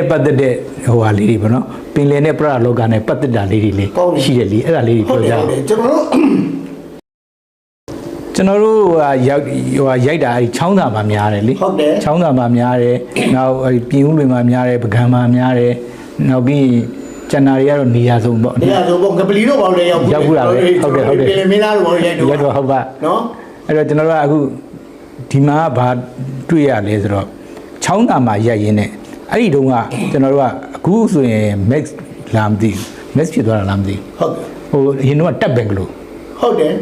ပတ်သက်တဲ့ဟိုဟာလေးတွေပေါ့နော်ပင်လယ်နဲ့ပရလောကနဲ့ပတ်သက်တာလေးတွေလေရှိတယ်လေအဲ့ဒါလေးတွေပြောကြအောင်ကျွန်တော်တို့ရိုက်တာအဲ့ချောင်းသာမှာများတယ်လေချောင်းသာမှာများတယ်နောက်ပြင်ဦးလွင်မှာများတယ်ပကံမှာများတယ်နောက်ပြီးကျန်တာတွေကတော့နေရာဆုံးပေါ့နေရာဆုံးပေါ့ငပလီတို့ဘာလို့လဲရောက်ဘူးလားဟုတ်တယ်ပြင်မင်းသားတို့ဘာလို့ရိုက်တော့ရိုက်တော့ဟုတ်ပါနော်အဲ့တော့ကျွန်တော်တို့ကအခုဒီမှာဘာတွေ့ရလဲဆိုတော့ချောင်းသာမှာရိုက်ရင်းနဲ့အဲ့ဒီတုန်းကကျွန်တော်တို့ကအခုဆိုရင် max လာမသိဘူး max ဖြစ်သွားတာလားမသိဘူးဟိုအရင်တော့တက်ဘင်ကလိုဟုတ်တယ်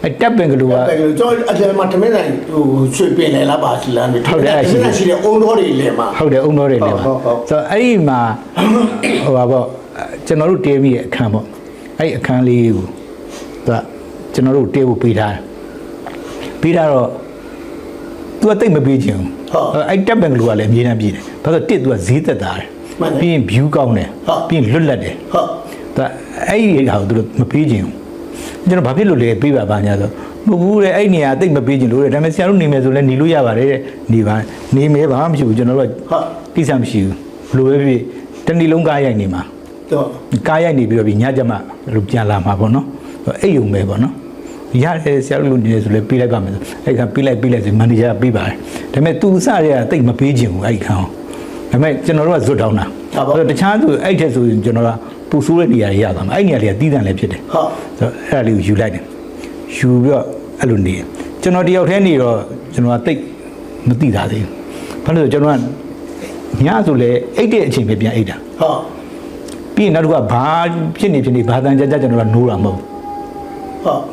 အဲ့တက်ဘင်ကလိုကကျွန်တော်အကျယ်မှာတမင်းတိုင်းဟိုရွှေပင်လေလားပါစီလားဟုတ်တယ်ရှိတဲ့အုံတော်တွေလဲမှာဟုတ်တယ်အုံတော်တွေလဲမှာဆိုတော့အဲ့ဒီမှာဟိုပါပေါ့ကျွန်တော်တို့တဲပြီးရဲ့အခန်းပေါ့အဲ့ဒီအခန်းလေးကိုသူကကျွန်တော်တို့တဲဖို့ပေးထားတယ်ပေးထားတော့သူကတိတ်မပေးချင်ဘူးအဲ့တက်ဘင်ကလိုကလည်းအမြဲတမ်းပြည်တယ်ဘာလို့တစ်သူကဈေးသက်တာတယ်ပြီးရင် view ကောင်းတယ်ပြီးရင်လွတ်လပ်တယ်ဟုတ်သူကအဲ့ဒီဟာကိုသူတို့မပေးချင်ဘူးကျွန်တော်ဘာဖြစ်လို့လဲပေးပါပါညာဆိုမဟုတ်ဘူးလေအဲ့နေရာတိတ်မပေးချင်လို့လေဒါပေမဲ့ဆရာတို့နေမယ်ဆိုလဲနေလို့ရပါတယ်တဲ့နေပါနေမယ်ဘာမှမရှိဘူးကျွန်တော်တို့ကကိစ္စမရှိဘူးဘယ်လိုပဲဖြစ်တနေ့လုံးကားရိုက်နေမှာကားရိုက်နေပြီးတော့ညကျမှလူပြန်လာမှာပေါ့နော်အဲ့ယုံပဲပေါ့နော်ရတယ်ဆရာတို့လူနေဆိုလဲပေးလိုက်ပါမယ်ဆိုအဲ့ခါပေးလိုက်ဆိုမန်နေဂျာပေးပါတယ်ဒါပေမဲ့သူစရဲတိတ်မပေးချင်ဘူးအဲ့ခါဒါပေမဲ့ကျွန်တော်တို့ကဇွတ်တောင်းတာတခြားသူအဲ့ထက်ဆိုရင်ကျွန်တော်ကပူဆိုးတဲ့နေရာတွေရသွားမှာအဲ့နေရာတွေကတီးတန့်လည်းဖြစ်တယ်ဟုတ်ဆိုတော့အဲ့ဒါလေးကိုယူလိုက်တယ်ယူပြီးတော့အဲ့လိုနေကျွန်တော်တယောက်တည်းနေတော့ကျွန်တော်ကတိတ်မသိတာသေးဘူးဘာလို့လဲကျွန်တော်ကညဆိုလဲအိတ်တဲ့အချိန်ပဲပြန်အိတ်တာဟုတ်ပြီးရင်နောက်တစ်ခါဘာဖြစ်နေဘာတန်ကြကြကျွန်တော်ကနိုးတာမဟုတ်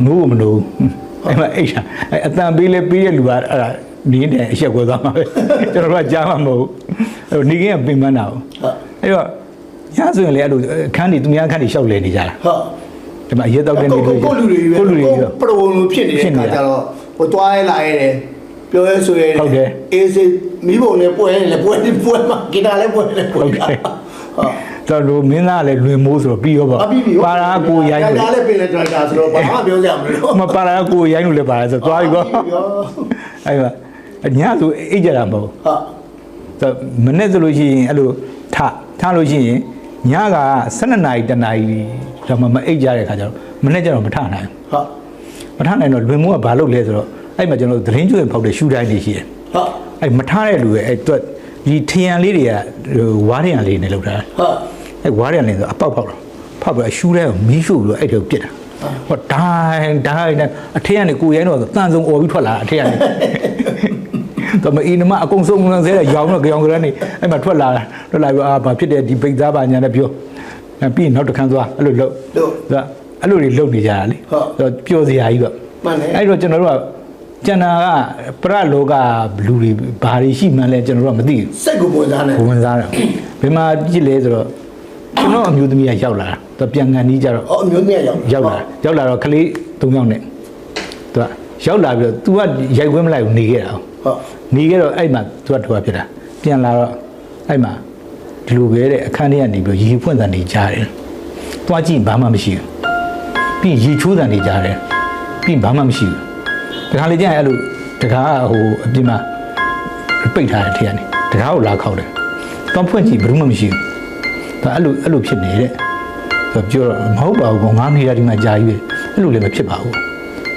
နိုးမနိုးအဲ့မှာအိတ်တာအတန်ပေးလဲပေးတဲ့လူကအဲ့ဒါနေတယ်အချက်ကွဲသွားမှာပဲကျွန်တော်ကကြားမှာမဟုတ်ဘူးနေကင်းကပင်ပန်းတာဟုတ်အဲ့တော့ညဆိုရင်လေအဲ့လိုအခန်းတွေသူများအခန်းတွေရှောက်လဲနေကြတာဟုတ်ဒီမှာရဲတောက်တဲ့နေလို့ကိုလူတွေပဲကိုလူတွေပရိုလိုဖြစ်နေတဲ့အခါကျတော့ဟိုတွားရဲလာရဲတယ်ပြောရဲဆိုရဲဟုတ်တယ်အေးစေးမိဘုံနဲ့ပွဲနဲ့ပွဲမှာဂီတာလည်းပွဲနဲ့ပွဲဟုတ်တော်လို့မင်းသားလည်းလွင်မိုးဆိုတော့ပြီးရောပါပါရာကိုရိုင်းဒါလည်းပင်လည်းဒရိုက်တာဆိုတော့ဘာမှပြောစရာမလိုမပါရာကိုရိုင်းလို့လည်းပါလားဆိုသွားပြီကောအဲ့မှာညဆိုအိတ်ကြတာမဟုတ်ဟုတ်ဆိုမနေ့ဆိုလို့ရှိရင်အဲ့လိုထားလို့ရှိရင်ညက12နာရီတနာရီတော့မအိတ်ကြတဲ့ခါကျတော့မနေ့ကျတော့မထနိုင်ဟုတ်မထနိုင်တော့လွင်မိုးကဘာလုပ်လဲဆိုတော့အဲ့မှာကျွန်တော်သတင်းကျွေးဖောက်တဲ့ရှူတိုင်းတွေရှိတယ်ဟုတ်အဲ့မထားတဲ့လူရဲ့အဲ့တွက်ဒီထရန်လေးတွေကဝါးထရန်လေးနဲ့လောက်တာဟုတ်အဲ့ဝါးထရန်လေးဆိုအပေါက်ဖောက်တော့ဖောက်ပြီးရှူတဲ့ကိုမီးရှို့ပြီးတော့အဲ့ထဲကိုပြစ်တာဟောဒိုင်းနဲ့အထက်ကနေကိုရိုင်းတော့တန်စုံអော်ပြီးထွက်လာအထက်ကနေတော့မအင်းမအကုန်စုံစဲတဲ့ရောင်တော့ကြောင်ကလေးနေအဲ့မှာထွက်လာပြီးဘာဖြစ်တယ်ဒီပိတ်သားပါညာနဲ့ပြောပြီးနောက်တစ်ခန်းသွားအဲ့လိုလုပ်အဲ့လိုတွေလုပ်နေကြတာလေပျော်စရာကြီးပေါ့အဲ့တော့ကျွန်တော်တို့ကကျန်တာကပရလောကလူတွေဘာတွေရှိမှန်းလဲကျွန်တော်တို့ကမသိဘူးစိတ်ကိုဝင်စားတယ်ဝင်စားတယ်ဘယ်မှာကြည့်လဲဆိုတော့ကျွန်တော်အမျိုးသမီးကရောက်လာတာသူပြန်ကန်နီးကြတော့အမျိုးသမီးရောက်လာတော့ကလေး3ယောက်နဲ့သူကရောက်လာပြီးတော့ तू ကရိုက်ခွင့်မလိုက်ဘူးနေခဲ့တာဟုတ်နေခဲ့တော့အဲ့မှာ तू ကထွားဖြစ်တာပြန်လာတော့အဲ့မှာဒီလိုပဲတဲ့အခန်းထဲကနေပြီးရေဖွင့်တန်နေကြတယ်သွားကြည့်ဘာမှမရှိဘူးပြီးရေချိုးတန်နေကြတယ်ပြီးဘာမှမရှိဘူးတခါလေကျရင်အဲ့လိုတခါဟိုအပြင်မှာပိတ်ထားတဲ့ထဲကနေတခါကိုလာခောက်တယ်တော့ဖွင့်ကြည့်ဘယ်သူမှမရှိဘူးဒါအဲ့လိုဖြစ်နေတဲ့ဆိုပြောတော့မဟုတ်ပါဘူးကောငါနေတာဒီမှာကြာကြီးပဲအဲ့လိုလည်းမဖြစ်ပါဘူး